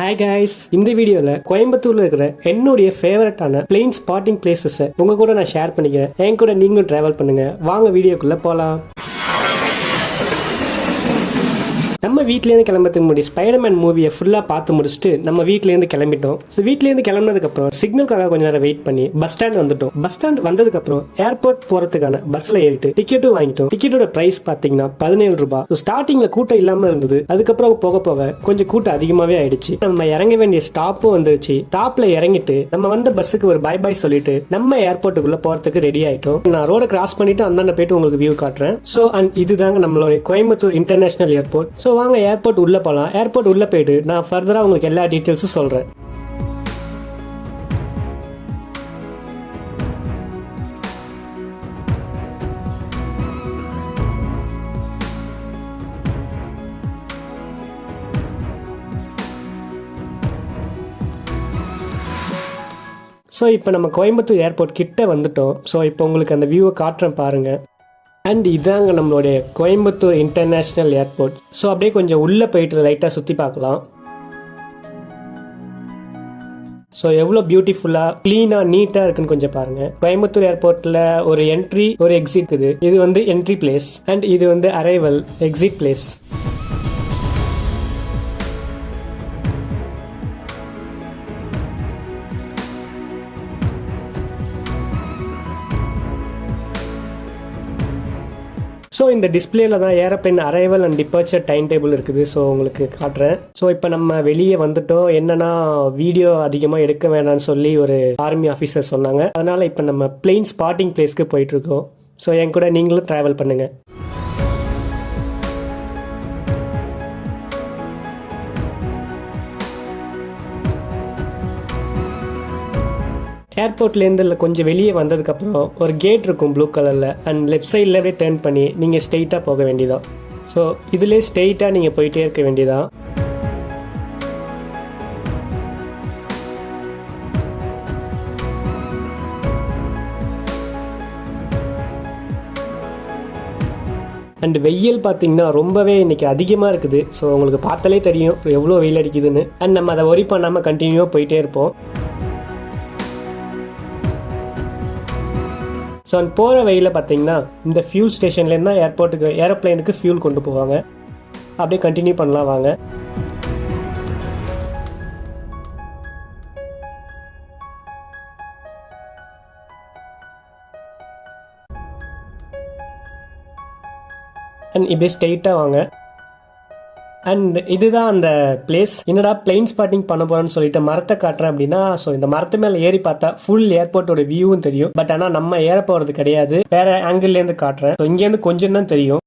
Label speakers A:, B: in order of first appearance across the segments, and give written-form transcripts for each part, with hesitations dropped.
A: Hi guys, இந்த வீடியோவில் கோயம்புத்தூர்ல இருக்கிற என்னுடைய ஃபேவரட்டான பிளேன் ஸ்பாட்டிங் பிளேசஸை உங்க கூட நான் ஷேர் பண்ணிக்கிறேன். என் கூட நீங்களும் டிராவல் பண்ணுங்க. வாங்க வீடியோக்குள்ள போகலாம். நம்ம வீட்டிலேருந்து கிளம்புறதுக்கு முன்னாடி ஸ்பைடர்மேன் மூவியை ஃபுல்லாக பார்த்து முடிச்சுட்டு நம்ம வீட்டிலேருந்து கிளம்பிட்டோம். ஸோ வீட்டிலேருந்து கிளம்புனதுக்கப்புறம் சிக்னலுக்காக கொஞ்சம் நேரம் வெயிட் பண்ணி பஸ் ஸ்டாண்ட் வந்துட்டோம். பஸ் ஸ்டாண்ட் வந்ததுக்கப்புறம் ஏர்போர்ட் போகிறதுக்கான பஸ்ஸில் ஏறிட்டு டிக்கெட்டும் வாங்கிட்டோம். டிக்கெட்டோட ப்ரைஸ் பார்த்தீங்கன்னா 17 ரூபாய். ஸோ ஸ்டார்டிங்கில் கூட்டம் இல்லாமல் இருந்தது. அதுக்கப்புறம் போக போக கொஞ்சம் கூட்டம் அதிகமாகவே ஆயிடுச்சு. நம்ம இறங்க வேண்டிய ஸ்டாப்பும் வந்துருச்சு. டாப்ல இறங்கிட்டு நம்ம வந்த பஸ்ஸுக்கு ஒரு பை பை சொல்லிட்டு நம்ம ஏர்போர்ட்டுக்குள்ள போகிறதுக்கு ரெடி ஆயிட்டோம். நான் ரோட கிராஸ் பண்ணிட்டு அந்தாண்ட போயிட்டு உங்களுக்கு வியூ காட்டுறேன். ஸோ அண்ட் இதுதாங்க நம்மளோட கோயம்புத்தூர் இன்டர்நேஷனல் ஏர்போர்ட். ஸோ வாங்க ஏர்போர்ட் உள்ள போலாம். ஏர்போர்ட் உள்ள போயிட்டு நான் ஃபர்தரா உங்களுக்கு எல்லா டீடைல்ஸும் சொல்றேன். ஸோ இப்போ நம்ம கோயம்புத்தூர் ஏர்போர்ட் கிட்ட வந்துட்டோம். ஸோ இப்போ உங்களுக்கு அந்த வியூவை காட்டுறேன் பாருங்க. அண்ட் இதாங்க நம்மளுடைய கோயம்புத்தூர் இன்டர்நேஷ்னல் ஏர்போர்ட். ஸோ அப்படியே கொஞ்சம் உள்ளே போயிட்டு லைட்டாக சுற்றி பார்க்கலாம். ஸோ எவ்வளோ பியூட்டிஃபுல்லாக க்ளீனாக நீட்டாக இருக்குன்னு கொஞ்சம் பாருங்கள். கோயம்புத்தூர் ஏர்போர்ட்டில் ஒரு என்ட்ரி ஒரு எக்ஸிட் இது வந்து என்ட்ரி பிளேஸ் அண்ட் இது வந்து அரைவல் எக்ஸிட் பிளேஸ். ஸோ இந்த டிஸ்பிளேல தான் aeroplane arrival and departure time table இருக்குது. ஸோ உங்களுக்கு காட்டுறேன். ஸோ இப்போ நம்ம வெளியே வந்துட்டோம். என்னன்னா வீடியோ அதிகமாக எடுக்க வேணாம்னு சொல்லி ஒரு ஆர்மி ஆஃபீஸர் சொன்னாங்க. அதனால இப்போ நம்ம பிளேன் ஸ்பாட்டிங் பிளேஸ்க்கு போயிட்டு இருக்கோம். ஸோ என் கூட நீங்களும் ட்ராவல் பண்ணுங்க. ஏர்போர்ட்லேருந்து கொஞ்சம் வெளியே வந்ததுக்கப்புறம் ஒரு கேட் இருக்கும் ப்ளூ கலரில். அண்ட் லெஃப்ட் சைடில் அப்படியே டேர்ன் பண்ணி நீங்கள் ஸ்ட்ரெயிட்டாக போக வேண்டியதான். ஸோ இதிலே ஸ்ட்ரெயிட்டாக நீங்கள் போயிட்டே இருக்க வேண்டியதான். அண்ட் வெயில் பார்த்தீங்கன்னா ரொம்பவே இன்னைக்கு அதிகமாக இருக்குது. ஸோ உங்களுக்கு பார்த்தாலே தெரியும் எவ்வளோ வெயில் அடிக்குதுன்னு. அண்ட் நம்ம அதை ஒரி பண்ணாமல் கண்டினியூவாக போயிட்டே இருப்போம். ஸோ அந்த போகிற வழியில் பார்த்தீங்கன்னா இந்த ஃபியூல் ஸ்டேஷன்லேருந்து தான் ஏர்போர்ட்டுக்கு ஏரோப்ளைனுக்கு ஃபியூல் கொண்டு போவாங்க. அப்படியே கண்டினியூ பண்ணலாம் வாங்க. அண்ட் இப்படியே ஸ்ட்ரெயிட்டாக வாங்க. அண்ட் இதுதான் அந்த பிளேஸ். என்னடா பிளேன் ஸ்பாட்டிங் பண்ண போறோம்னு சொல்லிட்டு மரத்தை காட்டுறேன் அப்படின்னா, ஸோ இந்த மரத்து மேலே ஏறி பார்த்தா ஃபுல் ஏர்போர்ட்டோட வியூவும் தெரியும். பட் ஆனால் நம்ம ஏற போறது கிடையாது, வேற ஆங்கிள் இருந்து காட்டுறேன். ஸோ இங்கேருந்து கொஞ்சம் தான் தெரியும்.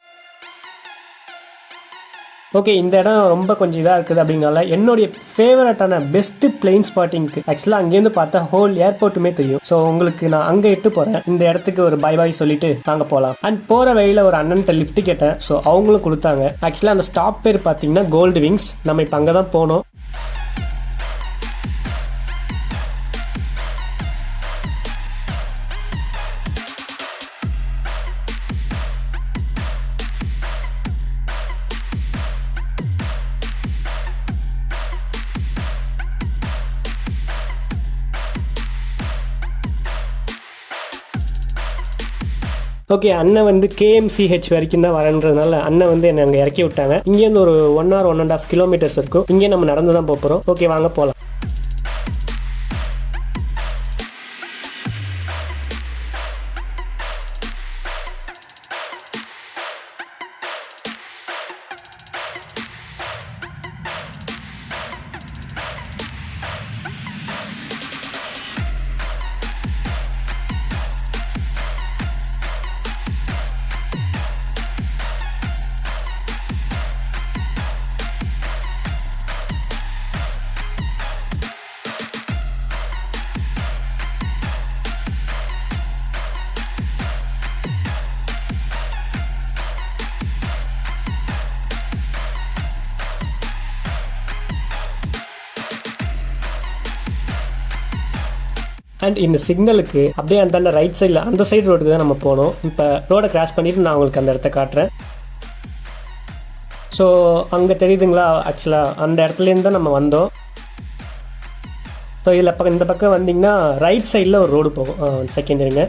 A: ஓகே, இந்த இடம் ரொம்ப கொஞ்சம் இதாக இருக்குது அப்படிங்கனால என்னுடைய ஃபேவரட்டான பெஸ்ட் பிளேன் ஸ்பாட்டிங்க்கு ஆக்சுவலாக அங்கேருந்து பார்த்தா ஹோல் ஏர்போர்ட்டுமே தெரியும். ஸோ உங்களுக்கு நான் அங்கே இட்டு போகிறேன். இந்த இடத்துக்கு ஒரு பை பாய் சொல்லிட்டு நாங்கள் போகலாம். அண்ட் போகிற வழியில் ஒரு அண்ணன்ட்ட லிஃப்ட் கேட்டேன். ஸோ அவங்களும் கொடுத்தாங்க. ஆக்சுவலாக அந்த ஸ்டாப் பேர் பார்த்தீங்கன்னா கோல்டு விங்ஸ். நம்ம இப்போ அங்கே தான் போனோம். ஓகே, அண்ணன் வந்து KMCH வரைக்கும் தான் வரன்றதுனால அண்ணன் வந்து என்னை அங்கே இறக்கி விட்டாங்க. இங்கேருந்து ஒரு 1 or 1.5 கிலோமீட்டர்ஸ் இருக்கும். இங்கே நம்ம நடந்து தான் போகிறோம். ஓகே வாங்க போகலாம். அண்ட் இந்த சிக்னலுக்கு அப்படியே அந்த ரைட் சைடில் அந்த சைடு ரோடுக்கு தான் நம்ம போகணும். இப்போ ரோடை கிராஸ் பண்ணிவிட்டு நான் உங்களுக்கு அந்த இடத்த காட்டுறேன். ஸோ அங்கே தெரியுதுங்களா, ஆக்சுவலாக அந்த இடத்துலேருந்து தான் நம்ம வந்தோம். ஸோ இதில் இந்த பக்கம் வந்தீங்கன்னா ரைட் சைடில் ஒரு ரோடு போகும். செகண்ட் இருங்க,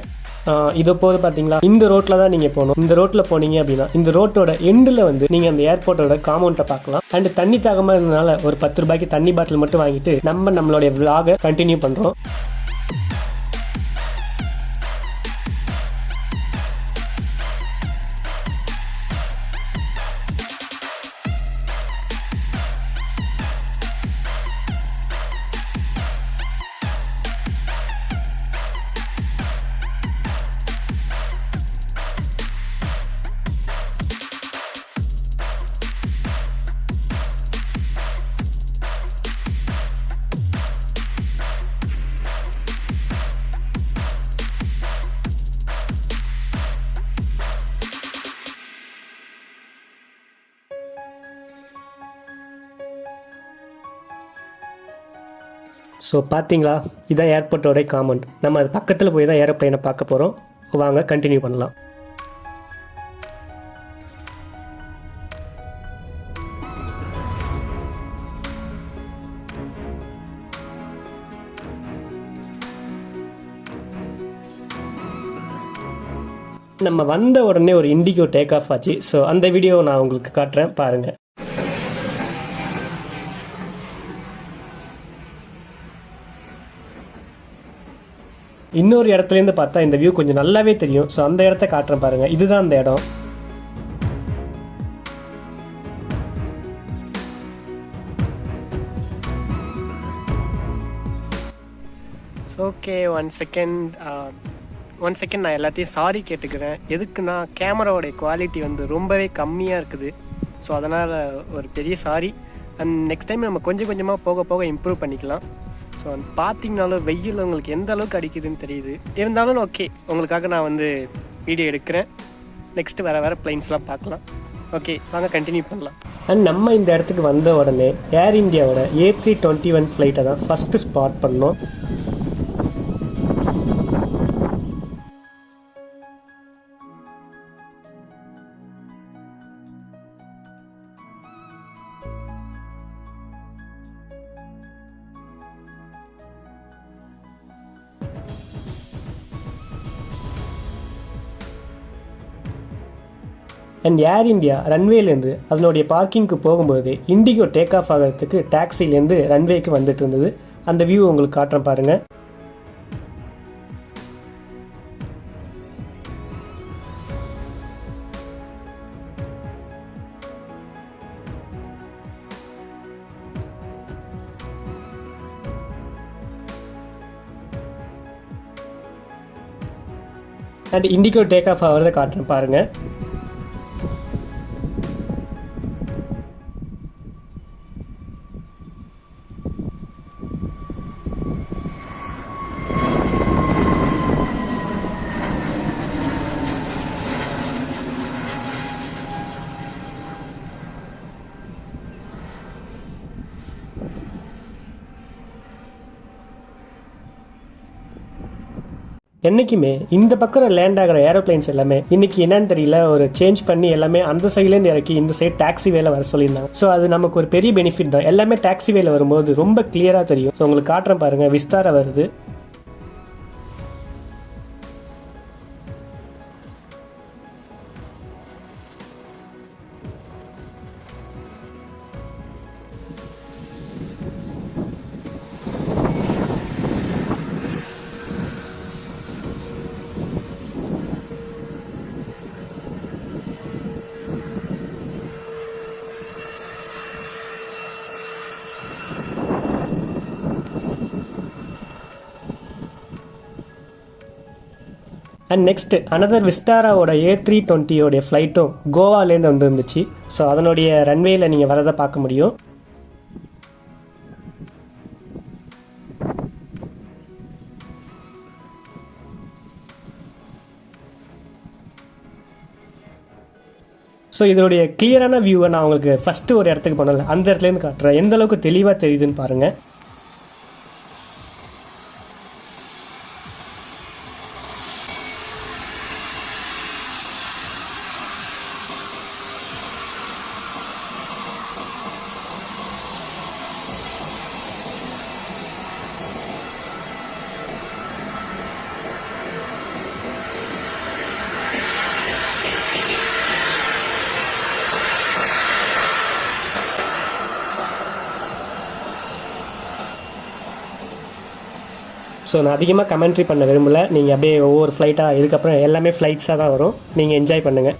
A: இது போது பார்த்தீங்களா, இந்த ரோட்டில் தான் நீங்கள் போகணும். இந்த ரோட்டில் போனீங்க அப்படின்னா இந்த ரோட்டோட எண்டில் வந்து நீங்கள் அந்த ஏர்போர்ட்டோட காம்பவுண்டை பார்க்கலாம். அண்ட் தண்ணி தாகமாக இருந்ததுனால ஒரு 10 ரூபாய்க்கு தண்ணி பாட்டில் மட்டும் வாங்கிட்டு நம்மளுடைய vlog கண்டினியூ பண்ணுறோம். ஸோ பார்த்தீங்களா, இதான் ஏர்போர்ட்டோடைய காம்பவுண்ட். நம்ம அது பக்கத்தில் போய் தான் ஏரோப்ளைனை பார்க்க போகிறோம். வாங்க கண்டினியூ பண்ணலாம். நம்ம வந்த உடனே ஒரு இண்டிகோ டேக் ஆஃப் ஆச்சு. ஸோ அந்த வீடியோவை நான் உங்களுக்கு காட்டுறேன், பாருங்கள். இன்னொரு இடத்துலேருந்து பார்த்தா இந்த வியூ கொஞ்சம் நல்லாவே தெரியும். ஸோ அந்த இடத்த காட்டுறேன் பாருங்கள், இதுதான் அந்த இடம். ஓகே, ஒன் செகண்ட் நான் எல்லாத்தையும் சாரி கேட்டுக்கிறேன். எதுக்குன்னா கேமராவோடைய குவாலிட்டி வந்து ரொம்பவே கம்மியாக இருக்குது. ஸோ அதனால் ஒரு பெரிய சாரி. அண்ட் நெக்ஸ்ட் டைம் நம்ம கொஞ்சம் கொஞ்சமாக போக போக இம்ப்ரூவ் பண்ணிக்கலாம். ஸோ பார்த்தீங்கனாலும் வெயில் உங்களுக்கு எந்த அளவுக்கு அடிக்குதுன்னு தெரியுது. இருந்தாலும் ஓகே, உங்களுக்காக நான் வந்து வீடியோ எடுக்கிறேன். நெக்ஸ்ட்டு வேறு பிளைன்ஸ்லாம் பார்க்கலாம். ஓகே, வாங்க கண்டினியூ பண்ணலாம். அண்ட் நம்ம இந்த இடத்துக்கு வந்த உடனே ஏர் இந்தியாவோட A321 ஃப்ளைட்டை தான் ஃபஸ்ட்டு ஸ்பாட் பண்ணோம். அண்ட் ஏர் இந்தியா ரன்வேலேருந்து அதனுடைய பார்க்கிங்க்கு போகும்போது இண்டிகோ டேக் ஆஃப் ஆகிறதுக்கு டாக்ஸிலேருந்து ரன்வேக்கு வந்துட்டு இருந்தது. அந்த வியூ உங்களுக்கு காட்டுறேன் பாருங்கள். அண்ட் இண்டிகோ டேக் ஆஃப் ஆகிறத காட்டுறேன் பாருங்கள். என்றைக்குமே இந்த பக்கம் லேண்ட் ஆகிற ஏரோப்ளைன்ஸ் எல்லாமே இன்னைக்கு என்னன்னு தெரியல ஒரு சேஞ்ச் பண்ணி எல்லாமே அந்த சைட்லேருந்து இறக்கி இந்த சைடு டாக்ஸி வேலை வர சொல்லியிருந்தாங்க. ஸோ அது நமக்கு ஒரு பெரிய பெனிஃபிட் தான். எல்லாமே டாக்ஸி வேலை வரும்போது ரொம்ப கிளியராக தெரியும். ஸோ உங்களுக்கு காட்டுறேன் பாருங்கள், விஸ்தாரா வருது. அண்ட் நெக்ஸ்ட் அனதர் விஸ்டாராவோட A320 ஃப்ளைட்டும் கோவாலேருந்து வந்துருந்துச்சு. ஸோ அதனுடைய ரன்வேயில் நீங்கள் வரதை பார்க்க முடியும். ஸோ இதனுடைய கிளியரான வியூவை நான் உங்களுக்கு ஃபஸ்ட்டு ஒரு இடத்துக்கு போனல அந்த இடத்துலேருந்து காட்டுறேன். எந்த அளவுக்கு தெளிவாக தெரியுதுன்னு பாருங்கள். ஸோ நான் அதிகமாக கமெண்ட்ரி பண்ண விரும்பல. நீங்கள் அப்படியே ஒவ்வொரு ஃப்ளைட்டாக இதுக்கப்புறம் எல்லாமே ஃப்ளைட்ஸாக தான் வரும். நீங்கள் என்ஜாய் பண்ணுங்கள்.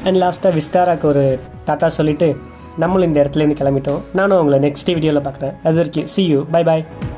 A: அண்ட் லாஸ்ட்டாக விஸ்தாராக்கு ஒரு டாட்டா சொல்லிவிட்டு நம்மளும் இந்த இடத்துலேருந்து கிளம்பிட்டோம். நானும் உங்களை நெக்ஸ்ட் வீடியோவில் பார்க்குறேன். அது வரைக்கும் see you, bye bye.